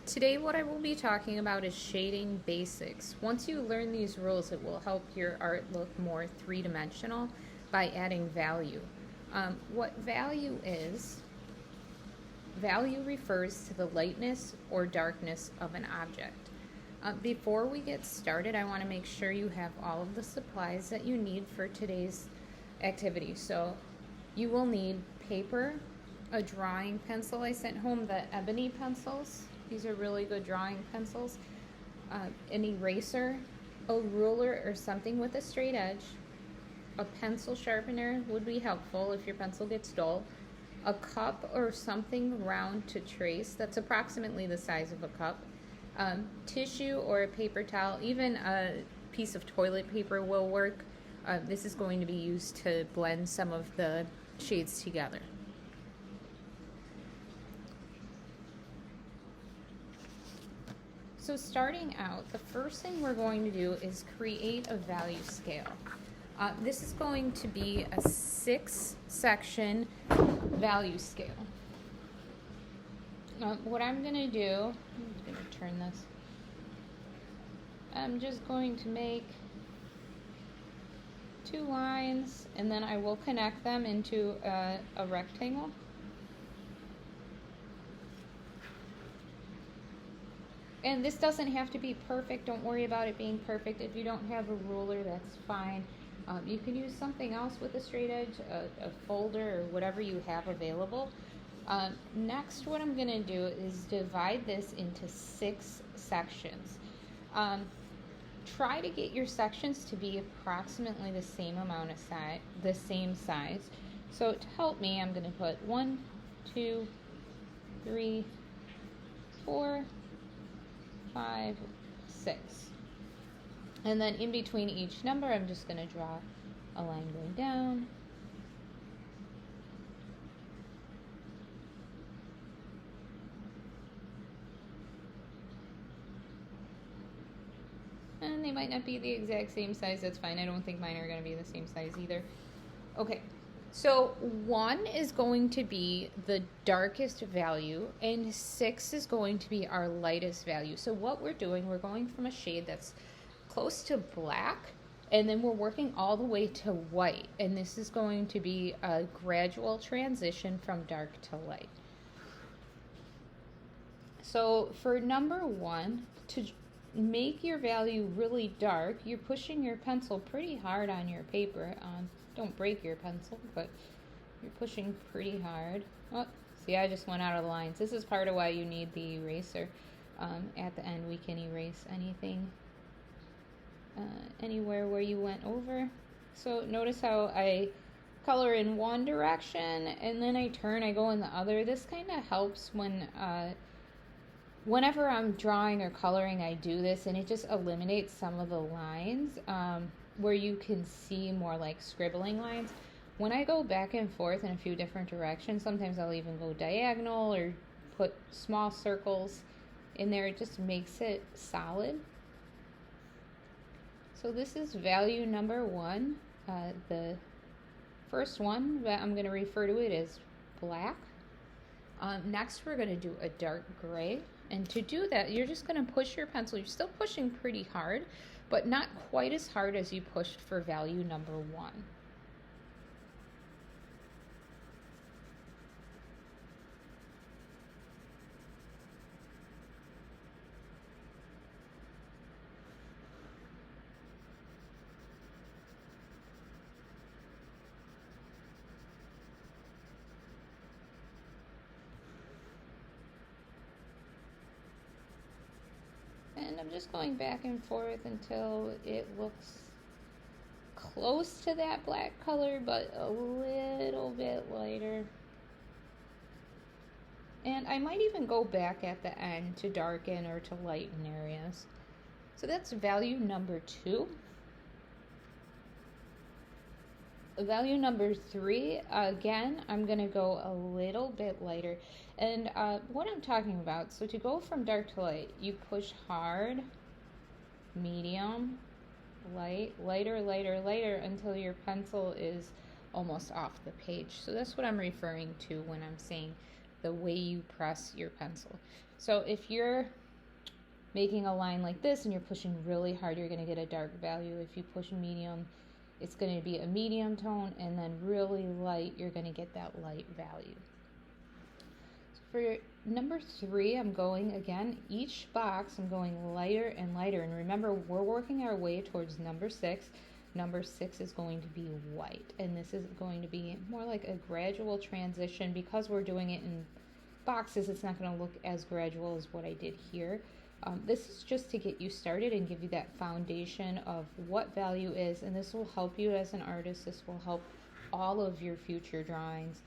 Today what I will be talking about is shading basics. Once you learn these rules, it will help your art look more three-dimensional by adding value. What value refers to the lightness or darkness of an object. Before we get started, I want to make sure you have all of the supplies that you need for today's activity. So you will need paper, a drawing pencil. I sent home the ebony pencils. These are really good drawing pencils. An eraser, a ruler or something with a straight edge. A pencil sharpener would be helpful if your pencil gets dull. A cup or something round to trace. That's approximately the size of a cup. Tissue or a paper towel, even a piece of toilet paper will work. This is going to be used to blend some of the shades together. So starting out, the first thing we're going to do is create a value scale. This is going to be a 6-section value scale. What I'm going to do, I'm just going to turn this. I'm just going to make 2 lines, and then I will connect them into a rectangle. And this doesn't have to be perfect. Don't worry about it being perfect. If you don't have a ruler, that's fine. You can use something else with a straight edge, a folder or whatever you have available. Next, what I'm going to do is divide this into 6 sections. Try to get your sections to be approximately the same amount of size, the same size. So to help me, I'm going to put 1, 2, 3, 4, 5, 6. And then in between each number, I'm just going to draw a line going down. And they might not be the exact same size. That's fine. I don't think mine are going to be the same size either. Okay. So 1 is going to be the darkest value, and 6 is going to be our lightest value. So what we're doing, we're going from a shade that's close to black, and then we're working all the way to white. And this is going to be a gradual transition from dark to light. So for number 1, to make your value really dark, you're pushing your pencil pretty hard on your paper. Don't break your pencil, but you're pushing pretty hard. Oh, see, I just went out of the lines. This is part of why you need the eraser. At the end, we can erase anything, anywhere where you went over. So notice how I color in one direction and then I go in the other. This kind of helps when whenever I'm drawing or coloring, I do this, and it just eliminates some of the lines where you can see more like scribbling lines. When I go back and forth in a few different directions, sometimes I'll even go diagonal or put small circles in there. It just makes it solid. So this is value number 1. The first one, but I'm going to refer to it as black. Next, we're going to do a dark gray. And to do that, you're just going to push your pencil. You're still pushing pretty hard, but not quite as hard as you pushed for value number 1. And I'm just going back and forth until it looks close to that black color, but a little bit lighter. And I might even go back at the end to darken or to lighten areas. So that's value number 2. Value number 3, again, I'm going to go a little bit lighter. And what I'm talking about, so to go from dark to light, you push hard, medium, light, lighter, lighter, lighter, until your pencil is almost off the page. So that's what I'm referring to when I'm saying the way you press your pencil. So if you're making a line like this and you're pushing really hard, you're going to get a dark value. If you push medium, it's going to be a medium tone, and then really light, you're going to get that light value. So for number 3, I'm going again, each box I'm going lighter and lighter, and remember we're working our way towards number 6. Number 6 is going to be white, and this is going to be more like a gradual transition. Because we're doing it in boxes, it's not going to look as gradual as what I did here. This is just to get you started and give you that foundation of what value is, and this will help you as an artist. This will help all of your future drawings.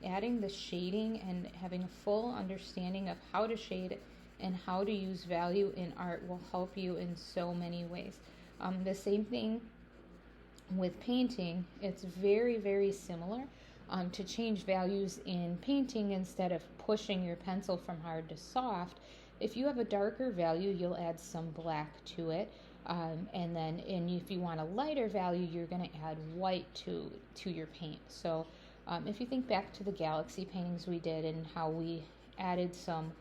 Adding the shading and having a full understanding of how to shade and how to use value in art will help you in so many ways. The same thing with painting. It's very, very similar. To change values in painting, instead of pushing your pencil from hard to soft, if you have a darker value, you'll add some black to it. And if you want a lighter value, you're going to add white to your paint. So if you think back to the galaxy paintings we did and how we added some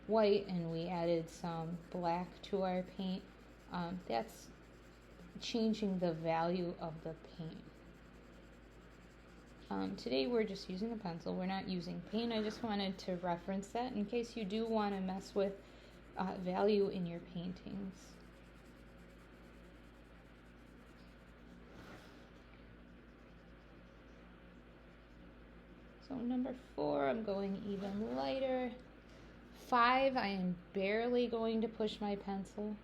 white and we added some black to our paint, that's changing the value of the paint. Today we're just using a pencil. We're not using paint. I just wanted to reference that in case you do want to mess with value in your paintings. So number 4, I'm going even lighter. 5, I am barely going to push my pencil.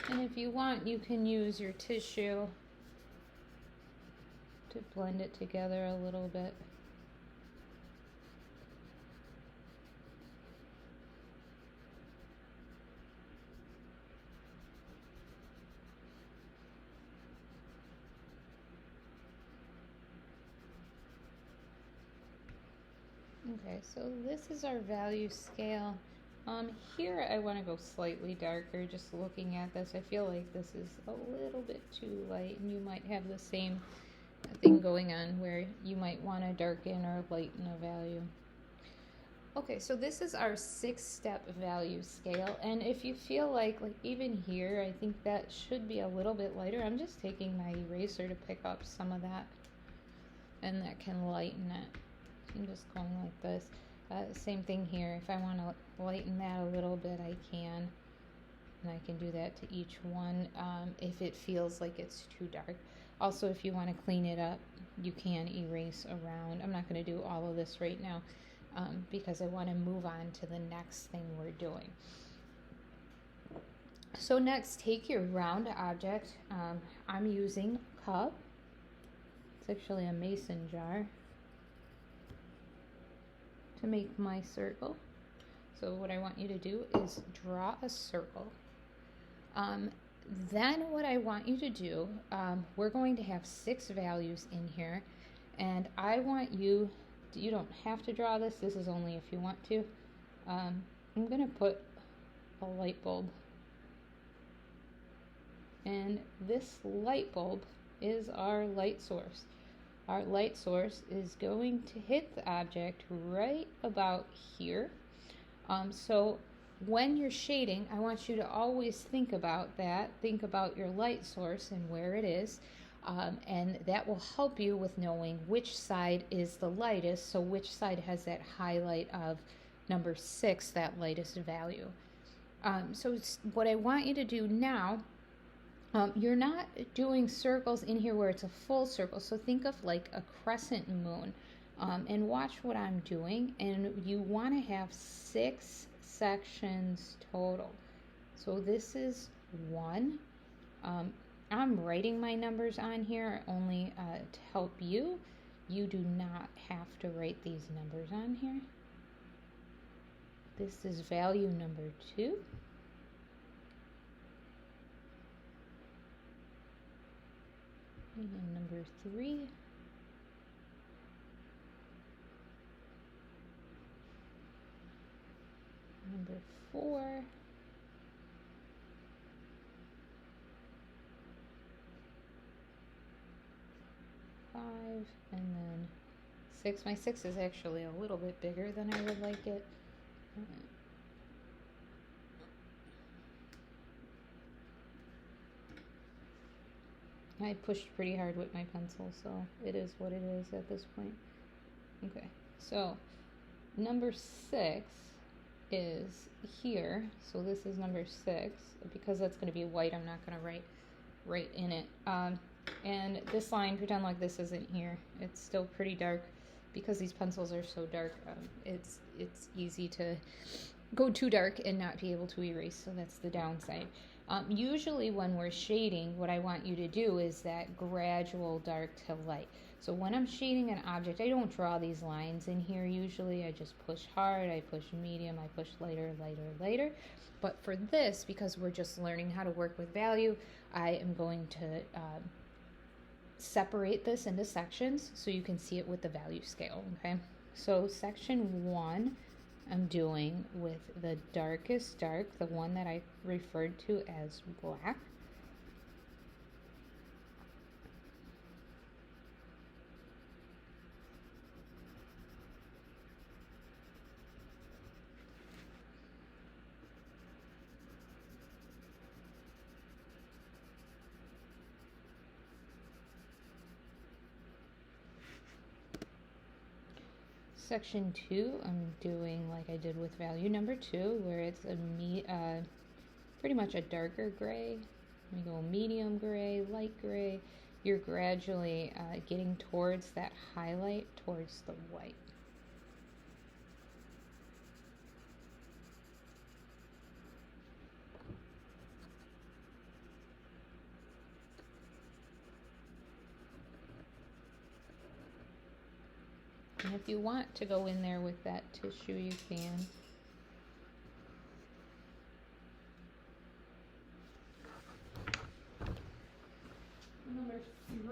And if you want, you can use your tissue to blend it together a little bit. Okay, so this is our value scale. Here I want to go slightly darker. Just looking at this, I feel like this is a little bit too light, and you might have the same thing going on where you might want to darken or lighten a value. Okay, so this is our 6-step value scale, and if you feel like even here, I think that should be a little bit lighter. I'm just taking my eraser to pick up some of that, and that can lighten it. I'm just going like this. Same thing here. If I want to lighten that a little bit, I can. And I can do that to each one if it feels like it's too dark. Also, if you want to clean it up, you can erase around. I'm not going to do all of this right now because I want to move on to the next thing we're doing. So next, take your round object. I'm using a cup. It's actually a mason jar to make my circle. So what I want you to do is draw a circle. Then what I want you to do, we're going to have 6 values in here, and I want you don't have to draw this. This is only if you want to. I'm going to put a light bulb, and this light bulb is our light source. Our light source is going to hit the object right about here. So when you're shading, I want you to always think about that. Think about your light source and where it is. And that will help you with knowing which side is the lightest, so which side has that highlight of number 6, that lightest value. So what I want you to do now, you're not doing circles in here where it's a full circle, so think of like a crescent moon, and watch what I'm doing, and you want to have 6 sections total. So this is 1. I'm writing my numbers on here only to help you. You do not have to write these numbers on here. This is value number 2. And number 3. number 4. 5, and then 6. My 6 is actually a little bit bigger than I would like it. I pushed pretty hard with my pencil, so it is what it is at this point. Okay, so number 6 is here. So this is number 6. Because that's going to be white, I'm not going to write in it. And this line, pretend like this isn't here. It's still pretty dark. Because these pencils are so dark, it's easy to go too dark and not be able to erase, so that's the downside. Usually when we're shading, what I want you to do is that gradual dark to light. So when I'm shading an object, I don't draw these lines in here usually. I just push hard, I push medium, I push lighter, lighter, lighter. But for this, because we're just learning how to work with value, I am going to separate this into sections so you can see it with the value scale, okay? So section 1, I'm doing with the darkest dark, the one that I referred to as black. Section 2, I'm doing like I did with value number 2, where it's pretty much a darker gray. We go medium gray, light gray. You're gradually getting towards that highlight, towards the white. And if you want to go in there with that tissue, you can. Number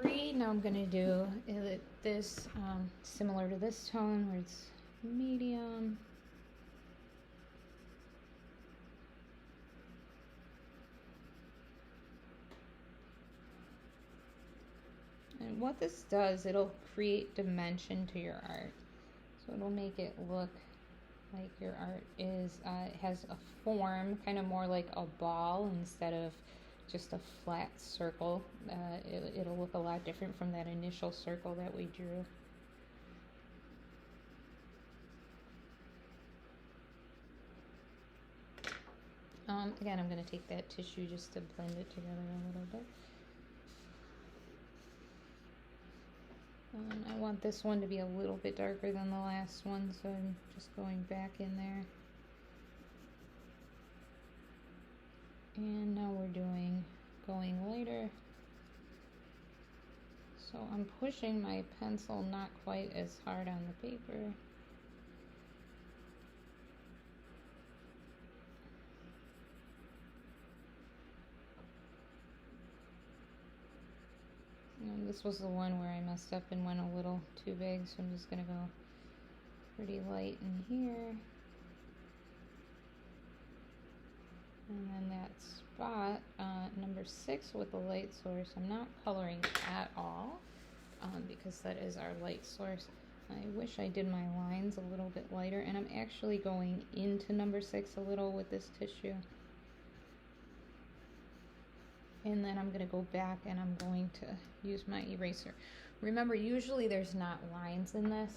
3, now I'm going to do this similar to this tone where it's medium. And what this does, it'll create dimension to your art. So it'll make it look like your art is has a form, kind of more like a ball instead of just a flat circle. It'll look a lot different from that initial circle that we drew. Again, I'm going to take that tissue just to blend it together a little bit. I want this one to be a little bit darker than the last one, so I'm just going back in there. And now we're going lighter. So I'm pushing my pencil not quite as hard on the paper. And this was the one where I messed up and went a little too big, so I'm just going to go pretty light in here. And then that spot, number 6 with the light source, I'm not coloring at all because that is our light source. I wish I did my lines a little bit lighter, and I'm actually going into number 6 a little with this tissue. And then I'm going to go back and I'm going to use my eraser. Remember, usually there's not lines in this.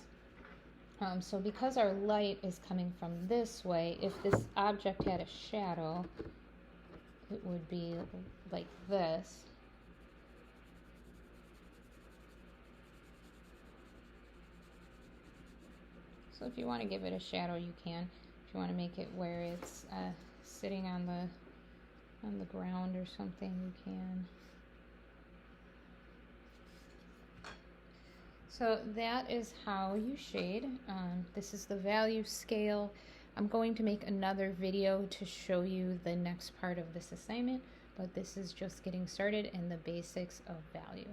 So because our light is coming from this way, if this object had a shadow, it would be like this. So if you want to give it a shadow, you can. If you want to make it where it's sitting on the ground or something, you can. So that is how you shade. This is the value scale. I'm going to make another video to show you the next part of this assignment, but this is just getting started and the basics of value.